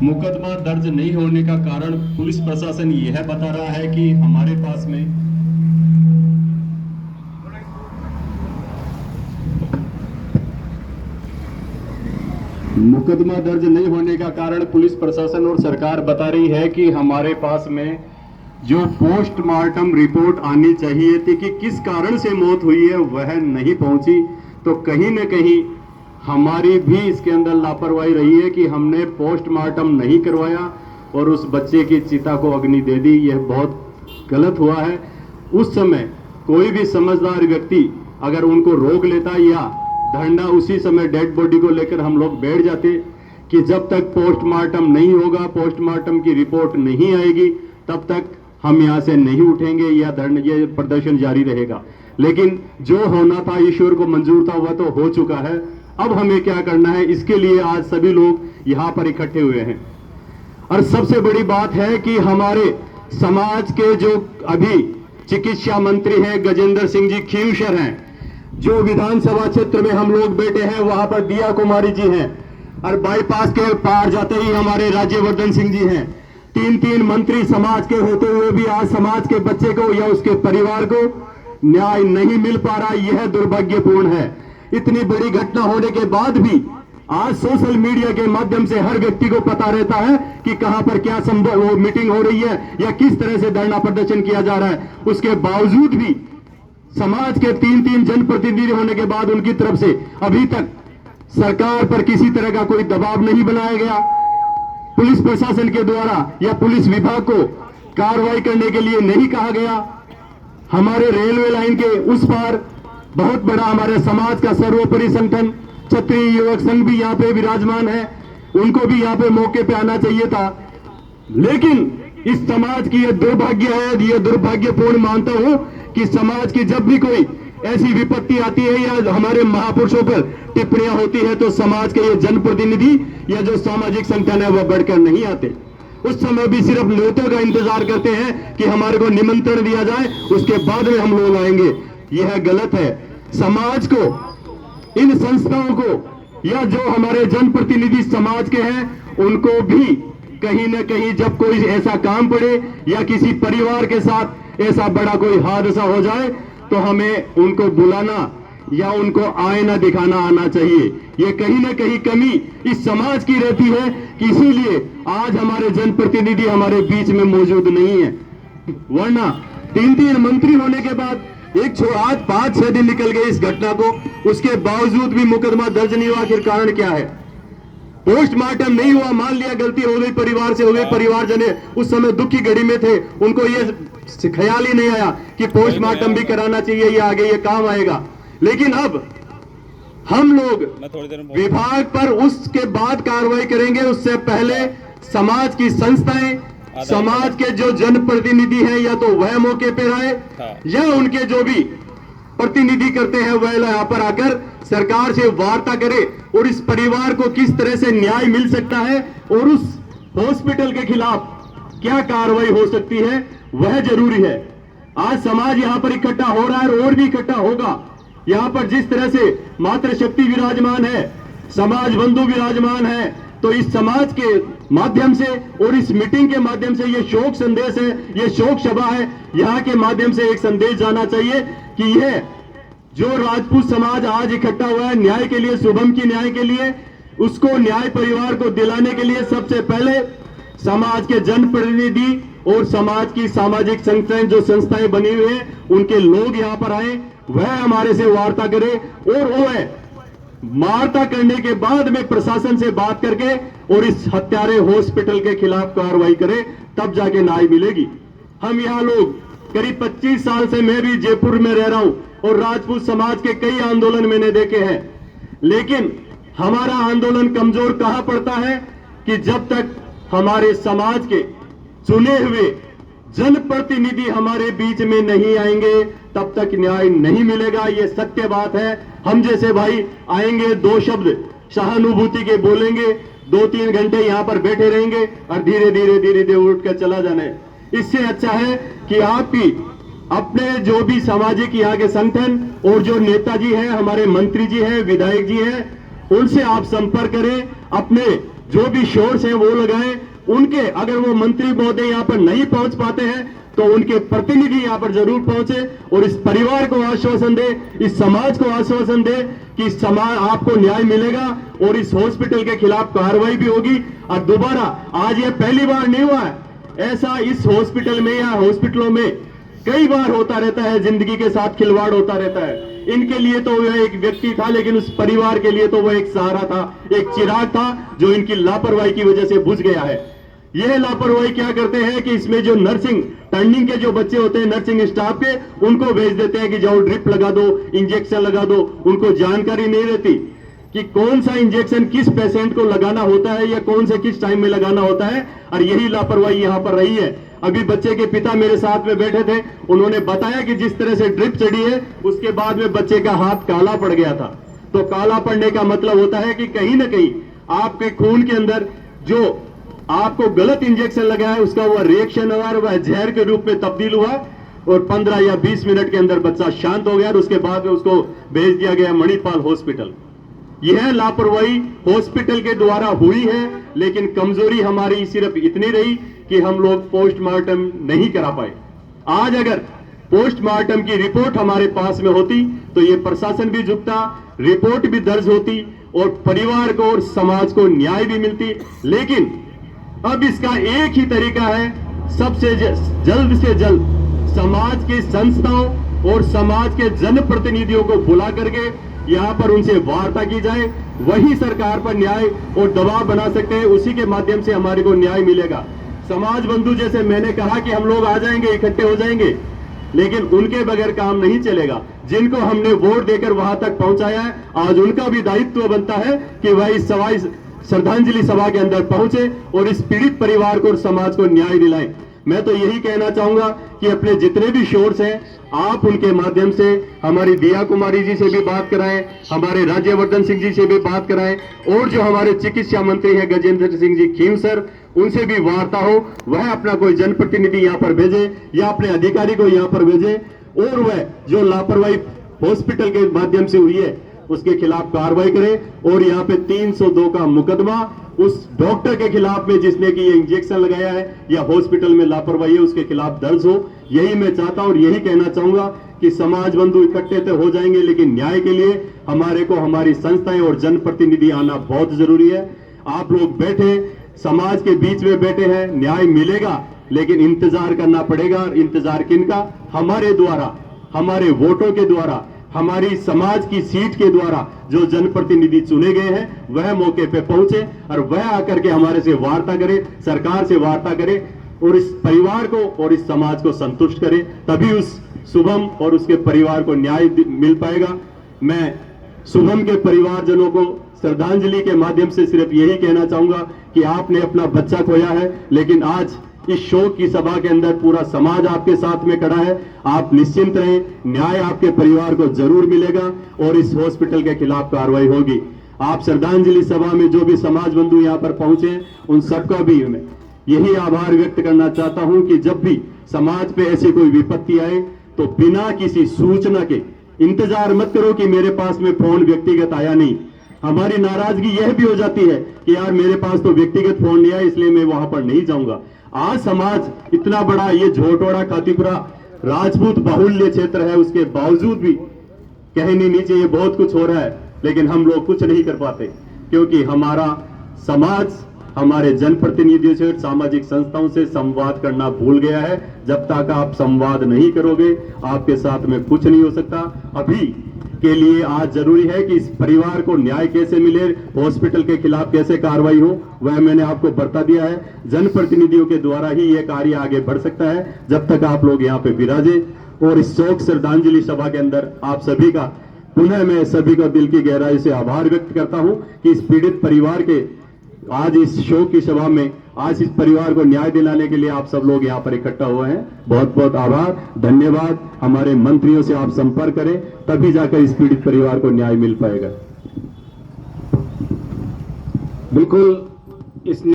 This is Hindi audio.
मुकदमा दर्ज नहीं होने का कारण पुलिस प्रशासन यह बता रहा है कि हमारे पास में मुकदमा दर्ज नहीं होने का कारण पुलिस प्रशासन और सरकार बता रही है कि हमारे पास में जो पोस्टमार्टम रिपोर्ट आनी चाहिए थी कि किस कारण से मौत हुई है वह नहीं पहुंची। तो कहीं न कहीं हमारी भी इसके अंदर लापरवाही रही है कि हमने पोस्टमार्टम नहीं करवाया और उस बच्चे की चिता को अग्नि दे दी। यह बहुत गलत हुआ है। उस समय कोई भी समझदार व्यक्ति अगर उनको रोक लेता या धरना उसी समय डेड बॉडी को लेकर हम लोग बैठ जाते कि जब तक पोस्टमार्टम नहीं होगा, पोस्टमार्टम की रिपोर्ट नहीं आएगी, तब तक हम यहां से नहीं उठेंगे या धरना ये प्रदर्शन जारी रहेगा। लेकिन जो होना था ईश्वर को मंजूर था वह तो हो चुका है। अब हमें क्या करना है, इसके लिए आज सभी लोग यहां पर इकट्ठे हुए हैं। और सबसे बड़ी बात है कि हमारे समाज के जो अभी चिकित्सा मंत्री हैं गजेंद्र सिंह जी खींवसर हैं, जो विधानसभा क्षेत्र में हम लोग बैठे हैं वहां पर दिया कुमारी जी हैं, और बाईपास के पार जाते ही हमारे राज्यवर्धन सिंह जी हैं। तीन मंत्री समाज के होते हुए भी आज समाज के बच्चे को या उसके परिवार को न्याय नहीं मिल पा रहा, यह दुर्भाग्यपूर्ण है। इतनी बड़ी घटना होने के बाद भी आज सोशल मीडिया के माध्यम से हर व्यक्ति को पता रहता है कि कहां पर क्या संभव मीटिंग हो रही है या किस तरह से धरना प्रदर्शन किया जा रहा है। उसके बावजूद भी समाज के तीन जनप्रतिनिधि होने के बाद उनकी तरफ से अभी तक सरकार पर किसी तरह का कोई दबाव नहीं बनाया गया। पुलिस प्रशासन के द्वारा या पुलिस विभाग को कार्रवाई करने के लिए नहीं कहा गया। हमारे रेलवे लाइन के उस पार बहुत बड़ा हमारे समाज का सर्वोपरि संगठन क्षत्रिय युवक संघ भी यहाँ पे विराजमान है, उनको भी यहाँ पे मौके पे आना चाहिए था। लेकिन इस समाज की यह दुर्भाग्य है, यह दुर्भाग्यपूर्ण मानता हूं कि समाज की जब भी कोई ऐसी विपत्ति आती है या हमारे महापुरुषों पर टिप्पणियां होती है तो समाज के ये जनप्रतिनिधि या जो सामाजिक संगठन है वह बढ़कर नहीं आते। उस समय भी सिर्फ न्योतों का इंतजार करते हैं कि हमारे को निमंत्रण दिया जाए, उसके बाद में हम लोग आएंगे। यह गलत है। समाज को, इन संस्थाओं को या जो हमारे जनप्रतिनिधि समाज के हैं उनको भी कहीं न कहीं जब कोई ऐसा काम पड़े या किसी परिवार के साथ ऐसा बड़ा कोई हादसा हो जाए तो हमें उनको बुलाना या उनको आईना दिखाना आना चाहिए। ये कहीं ना कहीं कमी इस समाज की रहती है कि इसीलिए आज हमारे जनप्रतिनिधि हमारे बीच में मौजूद नहीं है। वरना तीन मंत्री होने के बाद आज 5-6 दिन निकल गए इस घटना को, उसके बावजूद भी मुकदमा दर्ज नहीं हुआ। आखिर कारण क्या है? पोस्टमार्टम नहीं हुआ, मान लिया गलती हो गई, परिवार से हो गई, परिवारजन उस समय दुख की घड़ी में थे, उनको ये ख्याल ही नहीं आया कि पोस्टमार्टम भी कराना चाहिए, ये आगे ये काम आएगा। लेकिन अब हम लोग विभाग पर उसके बाद कार्रवाई करेंगे, उससे पहले समाज की संस्थाएं, समाज के जो जनप्रतिनिधि हैं या तो वह मौके पर आए या उनके जो भी प्रतिनिधि करते हैं वह यहां पर आकर सरकार से वार्ता करे और इस परिवार को किस तरह से न्याय मिल सकता है और उस हॉस्पिटल के खिलाफ क्या कार्रवाई हो सकती है वह जरूरी है। आज समाज यहां पर इकट्ठा हो रहा है और भी इकट्ठा होगा। यहां पर जिस तरह से मातृशक्ति विराजमान है, समाज बंधु विराजमान है, तो इस समाज के माध्यम से और इस मीटिंग के माध्यम से ये शोक संदेश है, ये शोक सभा है, यहाँ के माध्यम से एक संदेश जाना चाहिए कि यह जो राजपूत समाज आज इकट्ठा हुआ है न्याय के लिए, शुभम की न्याय के लिए, उसको न्याय परिवार को दिलाने के लिए सबसे पहले समाज के जनप्रतिनिधि और समाज की सामाजिक संस्थाएं जो संस्थाएं बनी हुई हैं उनके लोग यहाँ पर आए, वह हमारे से वार्ता करे और वह वार्ता करने के बाद में प्रशासन से बात करके और इस हत्यारे हॉस्पिटल के खिलाफ कार्रवाई करे, तब जाके न्याय मिलेगी। हम यहाँ लोग करीब 25 साल से मैं भी जयपुर में रह रहा हूं और राजपूत समाज के कई आंदोलन मैंने देखे हैं, लेकिन हमारा आंदोलन कमजोर कहां पड़ता है कि जब तक हमारे समाज के चुने हुए जनप्रतिनिधि हमारे बीच में नहीं आएंगे तब तक न्याय नहीं मिलेगा। ये सत्य बात है। हम जैसे भाई आएंगे, 2 शब्द सहानुभूति के बोलेंगे, 2-3 घंटे यहां पर बैठे रहेंगे और धीरे धीरे उठ कर चला जाना है। इससे अच्छा है कि आप भी अपने जो भी सामाजिक यहाँ के संगठन और जो नेताजी हैं, हमारे मंत्री जी हैं, विधायक जी हैं, उनसे आप संपर्क करें, अपने जो भी शोर्स हैं वो लगाएं, उनके अगर वो मंत्री महोदय यहां पर नहीं पहुंच पाते हैं तो उनके प्रतिनिधि यहां पर जरूर पहुंचे और इस परिवार को आश्वासन दे, इस समाज को आश्वासन दे कि समाज आपको न्याय मिलेगा और इस हॉस्पिटल के खिलाफ कार्रवाई भी होगी। और दोबारा आज ये पहली बार नहीं हुआ है, ऐसा इस हॉस्पिटल में या हॉस्पिटलों में कई बार होता रहता है, जिंदगी के साथ खिलवाड़ होता रहता है। इनके लिए तो वह एक व्यक्ति था, लेकिन उस परिवार के लिए तो वह एक सहारा था, एक चिराग था जो इनकी लापरवाही की वजह से बुझ गया है। यह लापरवाही क्या करते हैं कि इसमें जो नर्सिंग टर्निंग के जो बच्चे होते हैं नर्सिंग स्टाफ के, उनको भेज देते हैं कि जाओ ड्रिप लगा दो, इंजेक्शन लगा दो। उनको जानकारी नहीं रहती कि कौन सा इंजेक्शन किस पेशेंट को लगाना होता है या कौन से किस टाइम में लगाना होता है। और यही लापरवाही यहां पर रही है। अभी बच्चे के पिता मेरे साथ में बैठे थे, उन्होंने बताया कि जिस तरह से ड्रिप चढ़ी है उसके बाद में बच्चे का हाथ काला पड़ गया था। तो काला पड़ने का मतलब होता है कि कहीं ना कहीं आपके खून के अंदर जो आपको गलत इंजेक्शन लगा है उसका वह रिएक्शन हुआ, वह जहर के रूप में तब्दील हुआ और 15 या 20 मिनट के अंदर बच्चा शांत हो गया और उसके बाद में उसको भेज दिया गया मणिपाल हॉस्पिटल। यह लापरवाही हॉस्पिटल के द्वारा हुई है, लेकिन कमजोरी हमारी सिर्फ इतनी रही कि हम लोग पोस्टमार्टम नहीं करा पाए। आज अगर पोस्टमार्टम की रिपोर्ट हमारे पास में होती तो यह प्रशासन भी झुकता, रिपोर्ट भी दर्ज होती और परिवार को और समाज को न्याय भी मिलती। लेकिन अब इसका एक ही तरीका है, सबसे जल्द से जल्द समाज की संस्थाओं और समाज के जनप्रतिनिधियों को बुला करके यहां पर उनसे वार्ता की जाए। वही सरकार पर न्याय और दबाव बना सकते हैं, उसी के माध्यम से हमारे को न्याय मिलेगा। समाज बंधु जैसे मैंने कहा कि हम लोग आ जाएंगे, इकट्ठे हो जाएंगे, लेकिन उनके बगैर काम नहीं चलेगा। जिनको हमने वोट देकर वहां तक पहुंचाया है, आज उनका भी दायित्व बनता है कि वह इस श्रद्धांजलि सभा के अंदर पहुंचे और इस पीड़ित परिवार को और समाज को न्याय दिलाएं। मैं तो यही कहना चाहूंगा कि अपने जितने भी शोर्स हैं आप उनके माध्यम से हमारी दिया कुमारी जी से भी बात कराएं, हमारे राज्यवर्धन सिंह जी से भी बात कराएं और जो हमारे चिकित्सा मंत्री हैं गजेंद्र सिंह जी खीम सर, उनसे भी वार्ता हो। वह अपना कोई जनप्रतिनिधि यहाँ पर भेजे या अपने अधिकारी को यहाँ पर भेजे और वह जो लापरवाही हॉस्पिटल के माध्यम से हुई है उसके खिलाफ कार्रवाई करे और यहाँ पे 302 का मुकदमा उस डॉक्टर के खिलाफ में जिसने कि ये इंजेक्शन लगाया है या हॉस्पिटल में लापरवाही है उसके खिलाफ दर्ज हो। यही मैं चाहता हूं और यही कहना चाहूंगा कि समाज बंधु इकट्ठे तो हो जाएंगे, लेकिन न्याय के लिए हमारे को हमारी संस्थाएं और जनप्रतिनिधि आना बहुत जरूरी है। आप लोग बैठे समाज के बीच में बैठे हैं, न्याय मिलेगा, लेकिन इंतजार करना पड़ेगा। इंतजार किनका? हमारे द्वारा, हमारे वोटों के द्वारा, हमारी समाज की सीट के द्वारा जो जनप्रतिनिधि चुने गए हैं वह मौके पे पहुंचे और वह आकर के हमारे से वार्ता करे, सरकार से वार्ता करे और इस परिवार को और इस समाज को संतुष्ट करे। तभी उस शुभम और उसके परिवार को न्याय मिल पाएगा। मैं शुभम के परिवारजनों को श्रद्धांजलि के माध्यम से सिर्फ यही कहना चाहूंगा कि आपने अपना बच्चा खोया है, लेकिन आज इस शोक की सभा के अंदर पूरा समाज आपके साथ में खड़ा है। आप निश्चिंत रहें, न्याय आपके परिवार को जरूर मिलेगा और इस हॉस्पिटल के खिलाफ कार्रवाई होगी। आप श्रद्धांजलि सभा में जो भी समाज बंधु यहाँ पर पहुंचे उन सबका भी मैं यही आभार व्यक्त करना चाहता हूं कि जब भी समाज पे ऐसी कोई विपत्ति आए तो बिना किसी सूचना के इंतजार मत करो कि मेरे पास में फोन व्यक्तिगत आया नहीं। हमारी नाराजगी यह भी हो जाती है कि यार मेरे पास तो व्यक्तिगत फोन नहीं आया इसलिए मैं वहां पर नहीं जाऊंगा। आज समाज इतना बड़ा, ये झोटोड़ा खातीपुरा राजपूत बाहुल्य क्षेत्र है, उसके बावजूद भी कहने नहीं चाहिए बहुत कुछ हो रहा है, लेकिन हम लोग कुछ नहीं कर पाते क्योंकि हमारा समाज हमारे जनप्रतिनिधियों से सामाजिक संस्थाओं से संवाद करना भूल गया है। जब तक आप संवाद नहीं करोगे आपके साथ में कुछ नहीं हो सकता। अभी के लिए आज जरूरी है कि इस परिवार को न्याय कैसे मिले, हॉस्पिटल के खिलाफ कैसे कार्रवाई हो, वह मैंने आपको बता दिया है। जनप्रतिनिधियों के द्वारा ही यह कार्य आगे बढ़ सकता है। जब तक आप लोग यहाँ पे विराजे और इस शोक श्रद्धांजलि सभा के अंदर आप सभी का पुनः मैं सभी का दिल की गहराई से आभार व्यक्त करता हूं कि इस पीड़ित परिवार के आज इस शोक की सभा में आज इस परिवार को न्याय दिलाने के लिए आप सब लोग यहाँ पर इकट्ठा हुए हैं। बहुत बहुत आभार, धन्यवाद। हमारे मंत्रियों से आप संपर्क करें, तभी जाकर इस पीड़ित परिवार को न्याय मिल पाएगा। बिल्कुल इस